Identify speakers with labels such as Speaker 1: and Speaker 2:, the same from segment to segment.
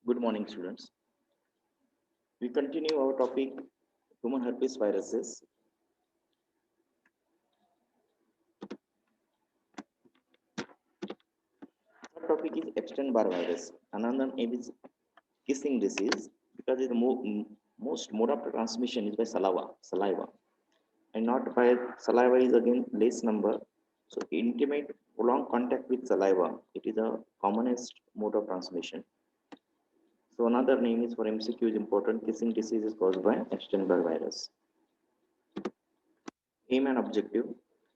Speaker 1: Good morning, students. We continue our topic human herpes viruses. Our topic is Epstein-Barr virus. Another name is kissing disease because the most mode of transmission is by saliva, and not by saliva is again less number. So intimate prolonged contact with saliva, it is the commonest mode of transmission. So another name is for MCQ is important. Kissing disease is caused by Epstein-Barr virus. Aim and objective.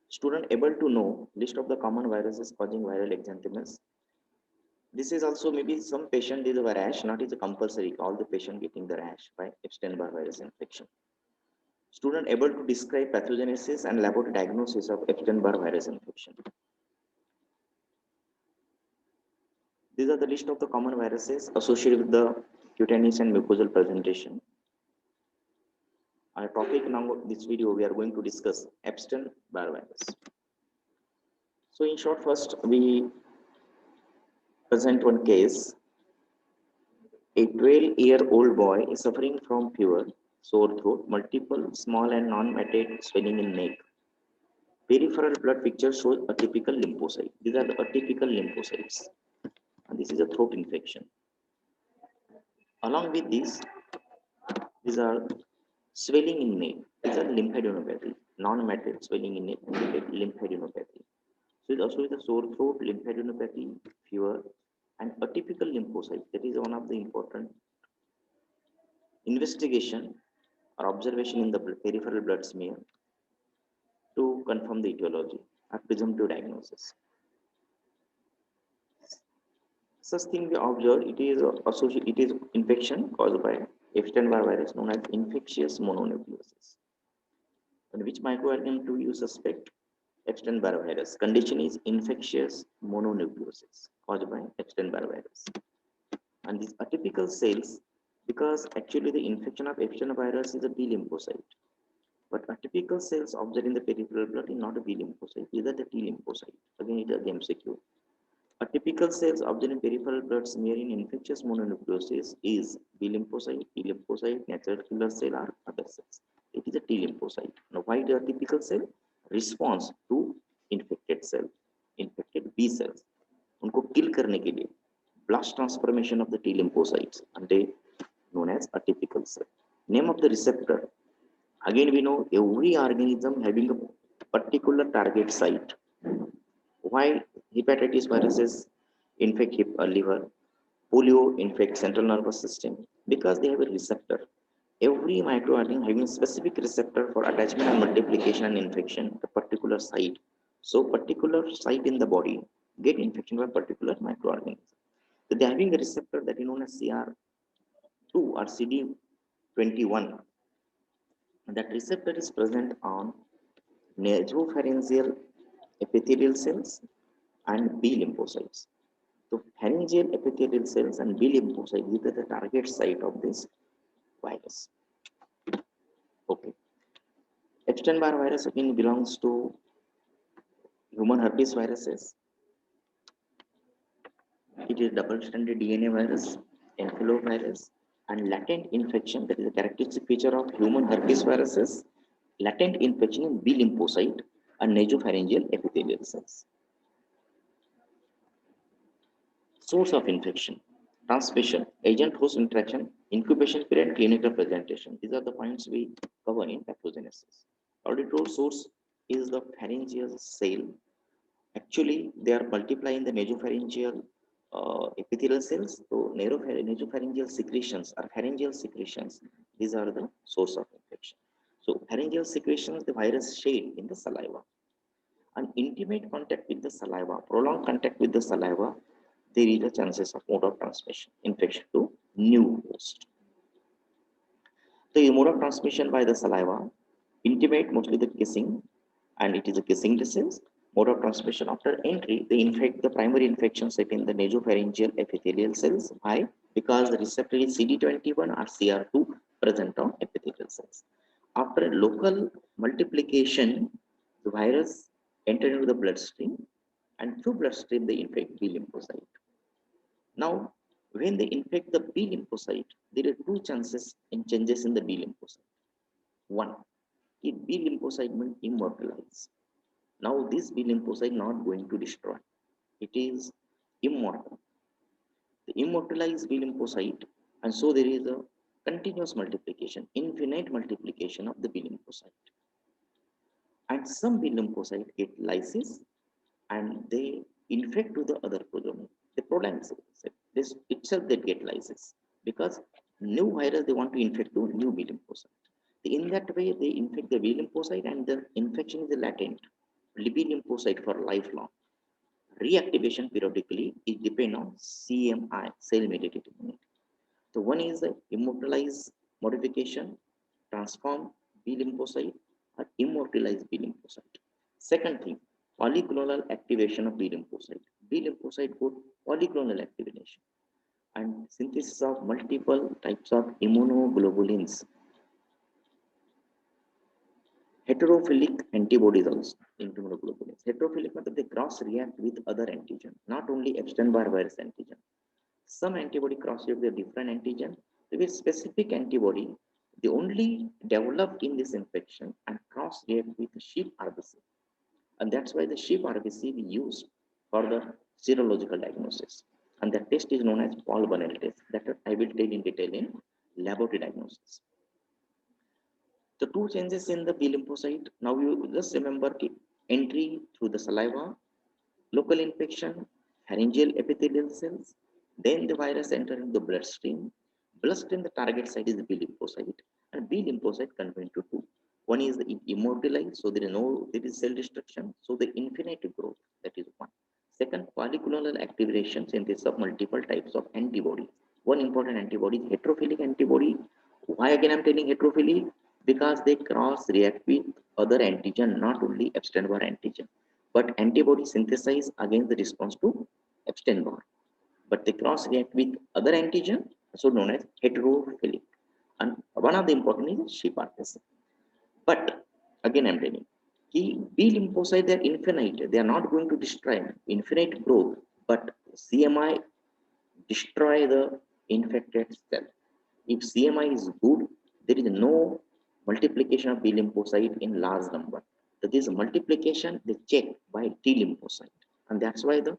Speaker 1: Student able to know list of the common viruses causing viral exanthemus. This is also maybe some patient is a rash, not is a compulsory. All the patient getting the rash by Epstein-Barr virus infection. Student able to describe pathogenesis and laboratory diagnosis of Epstein-Barr virus infection. These are the list of the common viruses associated with the cutaneous and mucosal presentation. Our topic now, this video, we are going to discuss Epstein-Barr virus. So in short, first we present one case. A 12-year-old boy is suffering from fever, sore throat, multiple small and non-matted swelling in neck. Peripheral blood picture shows a typical lymphocyte. These are the atypical lymphocytes. And this is a throat infection. Along with this, these are swelling in neck. These are lymphadenopathy. Non-matted swelling in neck, lymphadenopathy. So it also is a sore throat, lymphadenopathy, fever, and atypical lymphocyte. That is one of the important investigation or observation in the peripheral blood smear to confirm the etiology or presumptive diagnosis. Such thing we observed, it is infection caused by Epstein-Barr virus known as infectious mononucleosis. And which microorganism do you suspect? Epstein-Barr virus. Condition is infectious mononucleosis caused by Epstein-Barr virus. And these atypical cells, because actually the infection of Epstein virus is a B lymphocyte. But atypical cells observed in the peripheral blood is not a B lymphocyte, either the T lymphocyte. Again, it is the MCQ. Atypical cells observed in peripheral blood smear in infectious mononucleosis is B lymphocyte, T lymphocyte, natural killer cell, or other cells. It is a T lymphocyte. Now, why the atypical cell? Response to infected cell, infected B cells. उनको kill करने के लिए blast transformation of the T lymphocytes and they known as atypical cell. Name of the receptor. Again, we know every organism having a particular target site. Why hepatitis viruses infect liver, polio infect central nervous system? Because they have a receptor. Every microorganism having a specific receptor for attachment and multiplication and infection, a particular site. So particular site in the body get infection by particular microorganism. So they are having a receptor that is known as CR2 or CD21. That receptor is present on nasopharyngeal epithelial cells and B lymphocytes. So pharyngeal epithelial cells and B lymphocytes, these are the target site of this virus. Okay. Epstein-Barr virus again belongs to human herpes viruses. It is double-stranded DNA virus, enterovirus, and latent infection. That is a characteristic feature of human herpes viruses. Latent infection in B lymphocyte and nasopharyngeal epithelial cells. Source of infection, transmission, agent-host interaction, incubation period, clinical presentation. These are the points we cover in pathogenesis. Already told source is the pharyngeal cell. Actually, they are multiplying the nasopharyngeal epithelial cells. So nasopharyngeal secretions or pharyngeal secretions, these are the source of infection. So pharyngeal secretions, the virus shed in the saliva. And intimate contact with the saliva, prolonged contact with the saliva, there is a chances of mode of transmission, infection to new host. The mode of transmission by the saliva, intimate, mostly the kissing, and it is a kissing disease. Mode of transmission after entry, they infect the primary infection site in the nasopharyngeal epithelial cells. Why? Because the receptor is CD21 or CR2 present on epithelial cells. After local multiplication, the virus enters into the bloodstream, and through bloodstream they infect B lymphocyte. Now, When they infect the B lymphocyte, there are two chances in changes in the B lymphocyte. One, if B lymphocyte will immortalize. Now this B lymphocyte not going to destroy. It is immortal. The immortalized B lymphocyte, and so there is a continuous multiplication, infinite multiplication of the B lymphocyte. And some B lymphocyte get lysis and they infect to the other progeny. The problem is this itself they get lysis because new virus they want to infect to new B lymphocyte. In that way, they infect the B lymphocyte and the infection is latent. B lymphocyte for lifelong. Reactivation periodically is depend on CMI, cell-mediated immunity. So one is the immortalized modification, transform B lymphocyte or immortalize B lymphocyte. Second thing, polyclonal activation of B lymphocyte. B lymphocyte got polyclonal activation and synthesis of multiple types of immunoglobulins. Heterophilic antibodies also in immunoglobulins. Heterophilic means they cross react with other antigen, not only Epstein-Barr virus antigen. Some antibody cross react with different antigen. With specific antibody, they only develop in this infection and cross react with sheep RBC. And that's why the sheep RBC we use for the serological diagnosis. And that test is known as Paul Bonnell test. That I will tell in detail in laboratory diagnosis. The two changes in the B lymphocyte. Now you just remember entry through the saliva, local infection, pharyngeal epithelial cells. Then the virus enters into the bloodstream. Bloodstream, the target site is the B lymphocyte, and B lymphocyte contains to two. One is the immortalized, so there is cell destruction, so the infinite growth, that is one. Second, polyclonal activation, synthesis of multiple types of antibody. One important antibody is heterophilic antibody. Why again I'm telling heterophilic? Because they cross react with other antigen, not only Epstein-Barr antigen, but antibody synthesized against the response to Epstein-Barr. But they cross react with other antigen, so known as heterophilic. And one of the important is sheep RBC. But again, I'm telling you, B lymphocytes they are infinite. They are not going to destroy infinite growth, but CMI destroy the infected cell. If CMI is good, there is no multiplication of B lymphocyte in large number. So this multiplication they check by T lymphocyte, and that's why the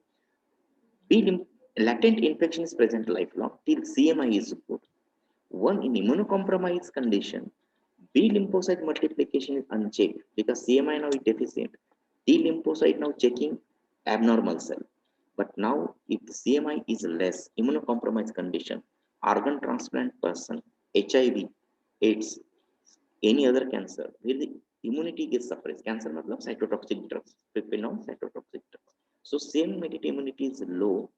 Speaker 1: latent infection is present lifelong till CMI is good. One in immunocompromised condition, B lymphocyte multiplication is unchecked because CMI now is deficient. T lymphocyte now checking abnormal cell. But now if the CMI is less, immunocompromised condition, organ transplant person, HIV, AIDS, any other cancer, where the immunity gets suppressed. Cancer matlab cytotoxic drugs, people know cytotoxic drugs. So same immunity is low.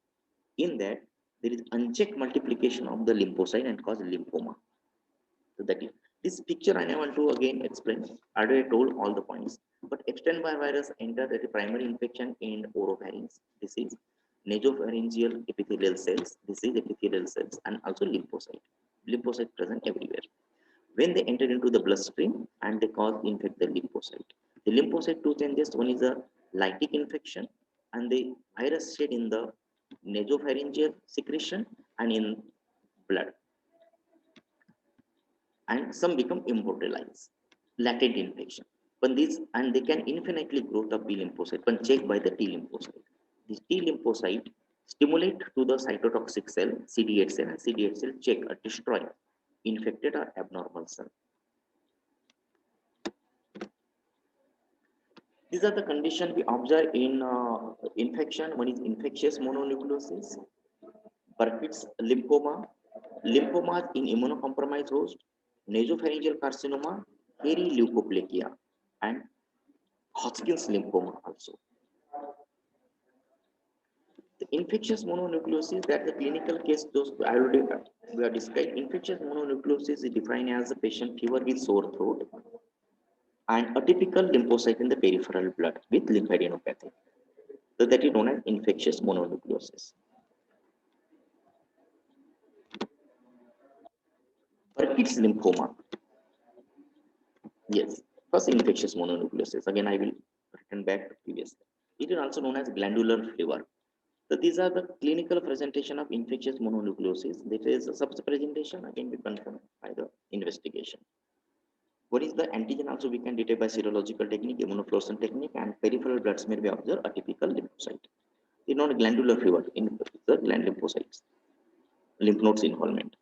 Speaker 1: In that, there is unchecked multiplication of the lymphocyte and cause lymphoma. So that is this picture I want to again explain. I already told all the points. But Epstein-Barr virus entered at a primary infection in oropharynx. This is nasopharyngeal epithelial cells. This is epithelial cells and also lymphocyte. Lymphocyte present everywhere. When they enter into the bloodstream and they cause infect the lymphocyte. The lymphocyte two changes. One is a lytic infection and the virus shed in the nasopharyngeal secretion and in blood. And some become immortalized, latent infection. But these and they can infinitely grow the B lymphocyte when checked by the T lymphocyte. This T lymphocyte stimulate to the cytotoxic cell, CD8 cell, and CD8 cell check or destroy infected or abnormal cell. These are the conditions we observe in infection. One is infectious mononucleosis, Burkitt's lymphoma, lymphomas in immunocompromised host, nasopharyngeal carcinoma, hairy leukoplakia, and Hodgkin's lymphoma also. The infectious mononucleosis, that the clinical case, those I already we are described. Infectious mononucleosis is defined as a patient fever with sore throat and atypical lymphocyte in the peripheral blood with lymphadenopathy. So that is known as infectious mononucleosis. Burkitt's lymphoma. Yes, first infectious mononucleosis. Again, I will return back to previous. It is also known as glandular fever. So these are the clinical presentation of infectious mononucleosis. This is a presentation again be confirmed by the investigation. What is the antigen also we can detect by serological technique, immunofluorescence technique, and peripheral blood smear we observe atypical lymphocyte. It's not a glandular fever in the gland lymphocytes, lymph nodes involvement.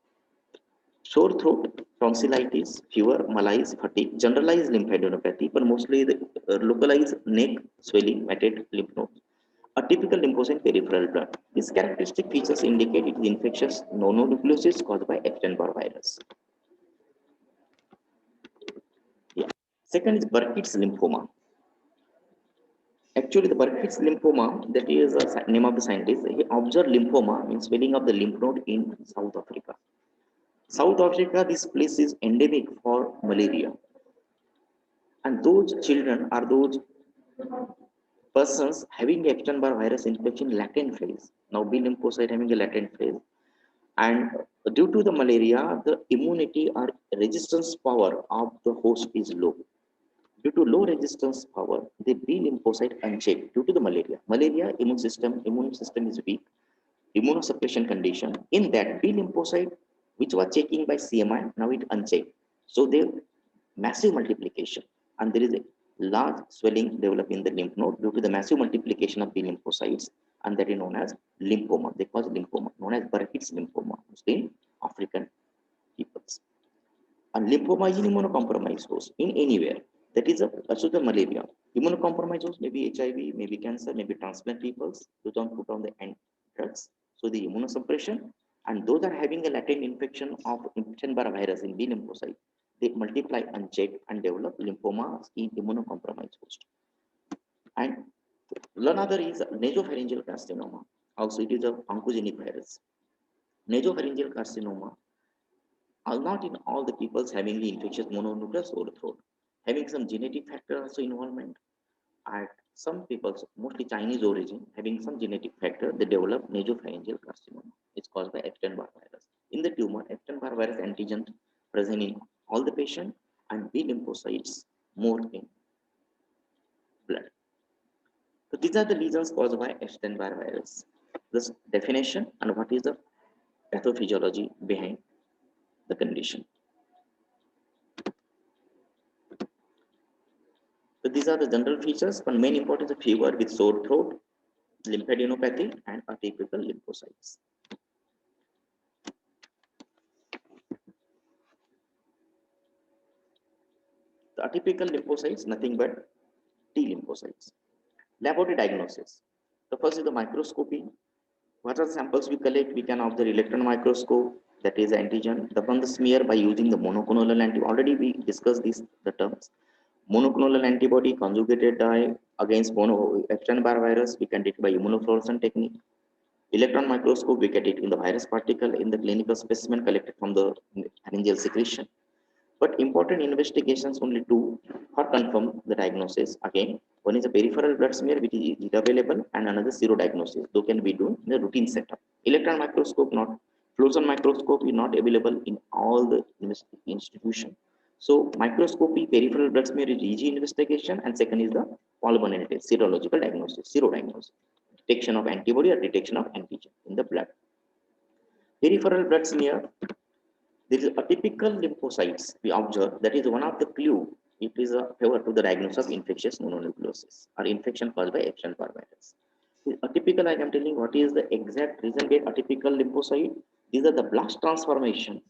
Speaker 1: Sore throat, tonsillitis, fever, malaise, fatigue, generalized lymphadenopathy, but mostly the localized neck swelling, matted lymph nodes. A typical lymphocyte peripheral blood. These characteristic features indicate it is infectious mononucleosis caused by Epstein-Barr virus. Yeah. Second is Burkitt's lymphoma. Actually, the Burkitt's lymphoma, that is the name of the scientist, he observed lymphoma means swelling of the lymph node in South Africa. South Africa, this place is endemic for malaria. And those children are those persons having Epstein-Barr virus infection latent phase. Now, B lymphocyte having a latent phase. And due to the malaria, the immunity or resistance power of the host is low. Due to low resistance power, the B lymphocyte unchecked due to the malaria. Malaria immune system is weak, immunosuppression condition. In that B lymphocyte, which was checking by CMI, now it unchecked. So they massive multiplication, and there is a large swelling developed in the lymph node due to the massive multiplication of B lymphocytes, and that is known as lymphoma. They cause lymphoma, known as Burkitt's lymphoma, mostly in African peoples. And lymphoma is an immunocompromised host in anywhere. That is also the malaria. Immunocompromised host, maybe HIV, maybe cancer, maybe transplant peoples, who don't put on the drugs. So the immunosuppression, and those are having a latent infection of Epstein-Barr virus in B lymphocyte, they multiply unchecked and develop lymphoma in immunocompromised host. And another is nasopharyngeal carcinoma. Also, it is a oncogenic virus. Nasopharyngeal carcinoma are not in all the peoples having the infectious mononuclear sore throat, having some genetic factor also involvement. And some peoples, mostly Chinese origin, having some genetic factor, they develop nasopharyngeal carcinoma. It's caused by Epstein-Barr virus. In the tumor, Epstein-Barr virus antigen present in all the patient, and B lymphocytes more in blood. So these are the lesions caused by Epstein-Barr virus. This definition and what is the pathophysiology behind the condition. So these are the general features, but main important is fever with sore throat, lymphadenopathy, and atypical lymphocytes. The atypical lymphocytes, nothing but T lymphocytes. Laboratory diagnosis. The first is the microscopy. What are the samples we collect? We can observe electron microscope, that is antigen. Upon the smear by using the monoclonal antibody. Already we discussed the terms. Monoclonal antibody conjugated dye against Epstein-Barr virus, we can detect by immunofluorescence technique. Electron microscope, we get it in the virus particle in the clinical specimen collected from the pharyngeal secretion. But important investigations only two for confirm the diagnosis. Again, one is a peripheral blood smear, which is available, and another serodiagnosis, though can be done in the routine setup. Electron microscope, not fluorescence microscope, is not available in all the institutions. So microscopy, peripheral blood smear is easy investigation, and second is the polymerase test, serological diagnosis, serodiagnosis, detection of antibody or detection of antigen in the blood. Peripheral blood smear, there is atypical lymphocytes we observe. That is one of the clue. It is a favor to the diagnosis of infectious mononucleosis or infection caused by Epstein-Barr virus. Atypical, I am telling what is the exact reason get atypical lymphocyte. These are the blast transformation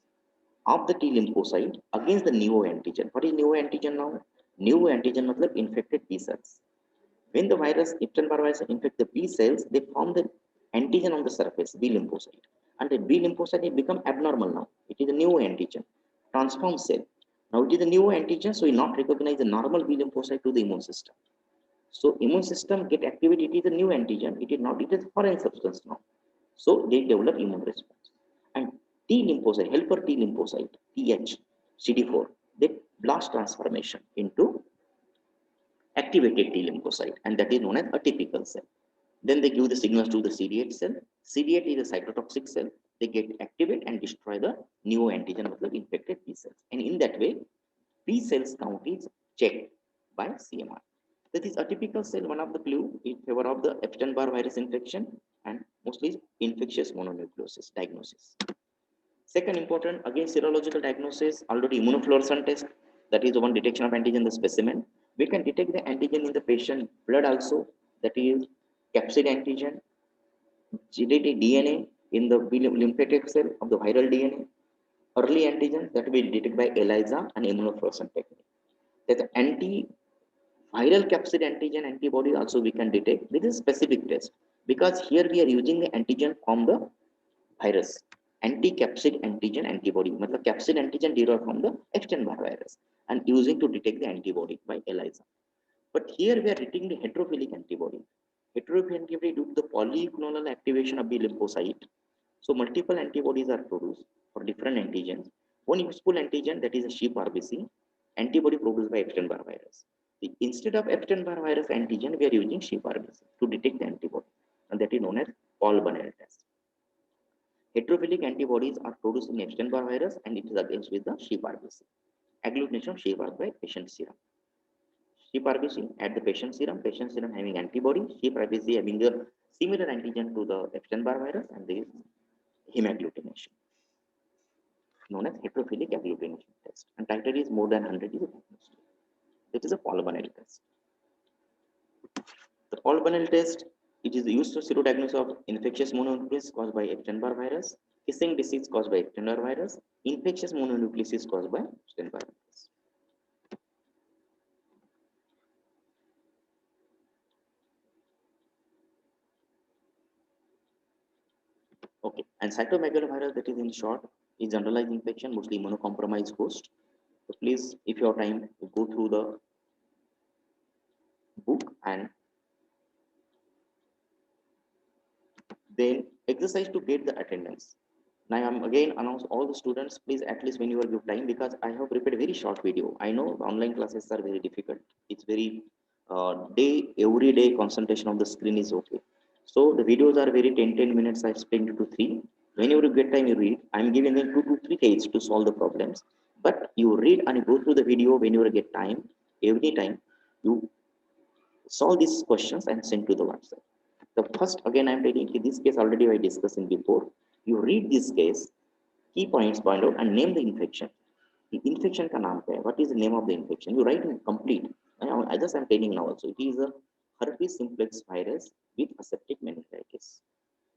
Speaker 1: of the T lymphocyte against the neoantigen. What is neoantigen now? Neoantigen means infected B cells. When the virus, Epstein-Barr virus infect the B cells, they form the antigen on the surface, B lymphocyte. And the B lymphocyte it become abnormal now. It is a new antigen, transform cell. Now it is a new antigen, so we not recognize the normal B lymphocyte to the immune system. So immune system get activated, it is a new antigen, it is not, it is foreign substance now. So they develop immune response. And T lymphocyte, helper T lymphocyte, TH, CD4, they blast transformation into activated T lymphocyte, and that is known as atypical cell. Then they give the signals to the CD8 cell. CD8 is a cytotoxic cell. They get activate and destroy the neoantigen of the infected B cells. And in that way, B cells count is checked by CMR. That is atypical cell, one of the clue in favor of the Epstein-Barr virus infection and mostly infectious mononucleosis diagnosis. Second important, again serological diagnosis, already immunofluorescent test, that is the one detection of antigen in the specimen. We can detect the antigen in the patient blood also, that is capsid antigen, genetic DNA in the lymphatic cell of the viral DNA, early antigen that will be detected by ELISA and immunofluorescent technique. That anti-viral capsid antigen antibody also we can detect. This is specific test because here we are using the antigen from the virus. Anti-capsid antigen antibody. मतलब capsid antigen derived from the Epstein-Barr virus and using to detect the antibody by ELISA. But here we are detecting the heterophilic antibody. Heterophilic antibody due to the polyclonal activation of the lymphocyte. So multiple antibodies are produced for different antigens. One useful antigen, that is a sheep RBC, antibody produced by Epstein-Barr virus. Instead of Epstein-Barr virus antigen, we are using sheep RBC to detect the antibody, and that is known as Paul Bunel test. Heterophilic antibodies are produced in Epstein-Barr virus, and it is against with the sheep RBC. Agglutination of sheep RBC by patient serum. Sheep RBC at the patient serum having antibody, sheep RBC having a similar antigen to the Epstein-Barr virus, and there is hemagglutination, known as heterophilic agglutination test. And titer is more than 100 is diagnosed. It is a Paul Bunel test. The Paul Bunel test, it is used to serodiagnosis of infectious mononucleosis caused by Epstein-Barr virus, kissing disease caused by Epstein-Barr virus, infectious mononucleosis caused by Epstein-Barr virus. Okay, and cytomegalovirus, that is in short, is generalized infection, mostly immunocompromised host. So please, if you have time, go through the book and then exercise to get the attendance. Now I'm again announce all the students, please at least when you will give time, because I have prepared a very short video. I know online classes are very difficult. It's very every day concentration of the screen is okay. So the videos are very 10 minutes. I spend 2 to 3. Whenever you get time, you read. I'm giving them 2 to 3 days to solve the problems. But you read and you go through the video whenever you get time. Every time you solve these questions and send to the WhatsApp. The first, again, I'm telling you, this case already I discussed in before. You read this case, key points point out and name the infection. The infection ka naam kya hai? What is the name of the infection? You write in complete. I just am telling now also. It is a herpes simplex virus with aseptic meningitis.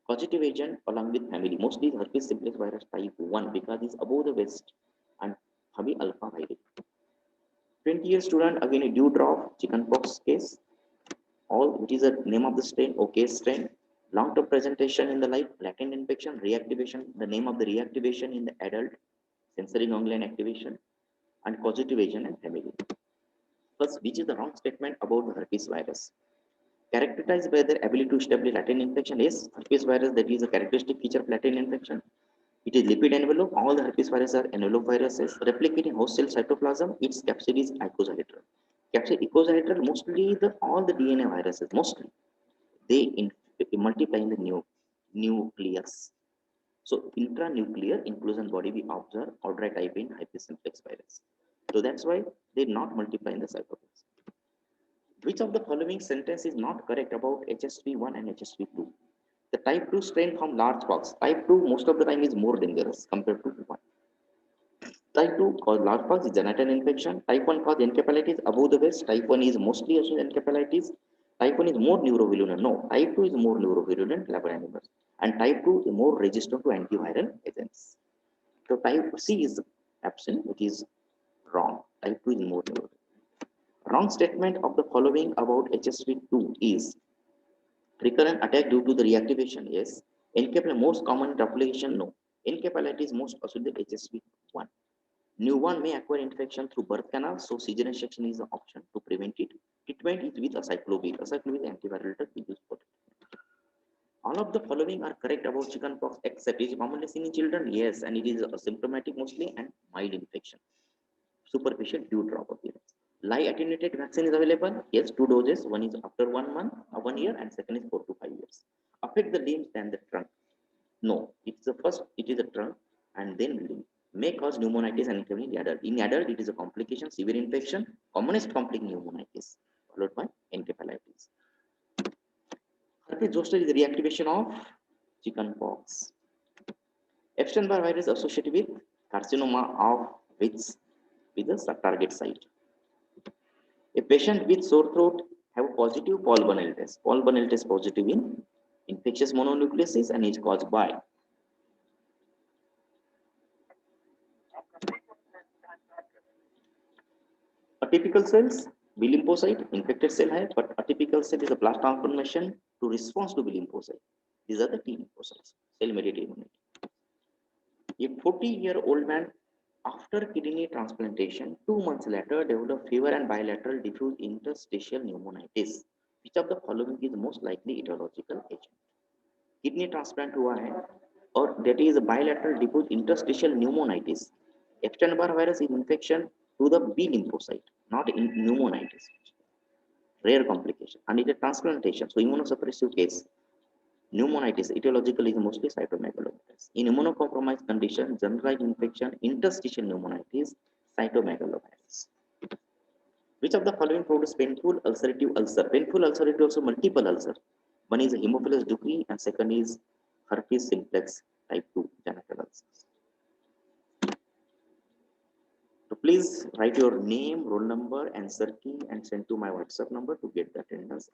Speaker 1: Causative agent along with family. Mostly herpes simplex virus type 1 because it's above the waist and Habi alpha virus. 20-year student, again a dewdrop chickenpox case. All, which is the name of the strain, OK strain. Long-term presentation in the life, latent infection, reactivation, the name of the reactivation in the adult, sensory ganglion activation, and causative agent and family. First, which is the wrong statement about the herpes virus? Characterized by their ability to establish latent infection. Yes, herpes virus, that is a characteristic feature of latent infection. It is lipid envelope. All the herpes viruses are envelope viruses. Replicating host cell cytoplasm, its capsid is icosahedral. Capsid icosahedral, mostly all the DNA viruses, mostly they multiply in the nucleus. So intranuclear inclusion body we observe outright type in herpes simplex virus. So that's why they not multiply in the cytoplasm. Which of the following sentence is not correct about HSV1 and HSV2? The type 2 strain from large pox. Type 2 most of the time is more dangerous compared to 1. Type 2 cause large pox is genital infection. Type 1 cause encephalitis above the waist. Type 1 is mostly associated encephalitis. Type 1 is more neurovirulent. No, type 2 is more neurovirulent lab animals. And type 2 is more resistant to antiviral agents. So type C is absent, which is wrong. Type 2 is more neurovirulent. Wrong statement of the following about HSV2 is recurrent attack due to the reactivation. Yes. Encephalitis most common replication. No. Encephalitis most associated with HSV1. Newborn may acquire infection through birth canal, so cesarean section is an option to prevent it. Treatment is with acyclovir. Acyclovir is antiviral drug we use for treatment. All of the following are correct about chickenpox, except it is commonly seen in children. Yes, and it is asymptomatic mostly and mild infection. Superficial dewdrop appearance. Live attenuated vaccine is available. Yes, 2 doses. One is after 1 month, 1 year, and second is 4 to 5 years. Affect the limbs and the trunk. No, it's the first. It is the trunk and then limb. May cause pneumonitis and infection in adult. In adult, it is a complication, severe infection, commonest complication pneumonitis, followed by encephalitis. Herpes zoster is the reactivation of chickenpox. Epstein-Barr virus associated with carcinoma of which with the target site. A patient with sore throat have a positive Paul Bunel test. Paul Bunel test positive in infectious mononucleosis and is caused by atypical cells, B lymphocyte, infected cell hai, but atypical cell is a blast transformation to response to B lymphocyte. These are the T lymphocytes, cell-mediated immunity. A 40-year-old man after kidney transplantation, 2 months later developed fever and bilateral diffuse interstitial pneumonitis. Which of the following is most likely etiological agent? Kidney transplant हुआ है और that is bilateral diffuse interstitial pneumonitis. Epstein-Barr virus is infection to the B lymphocyte, not in pneumonitis. Rare complication and it is transplantation. So immunosuppressive case. Pneumonitis etiological is mostly cytomegalovirus. In immunocompromised condition, generalized infection, interstitial pneumonitis, cytomegalovirus. Which of the following produces painful ulcerative ulcer? Painful ulcerative also multiple ulcer. One is Haemophilus ducrei and second is herpes simplex type 2 genital ulcers. So please write your name, roll number, answer key and send to my WhatsApp number to get the attendance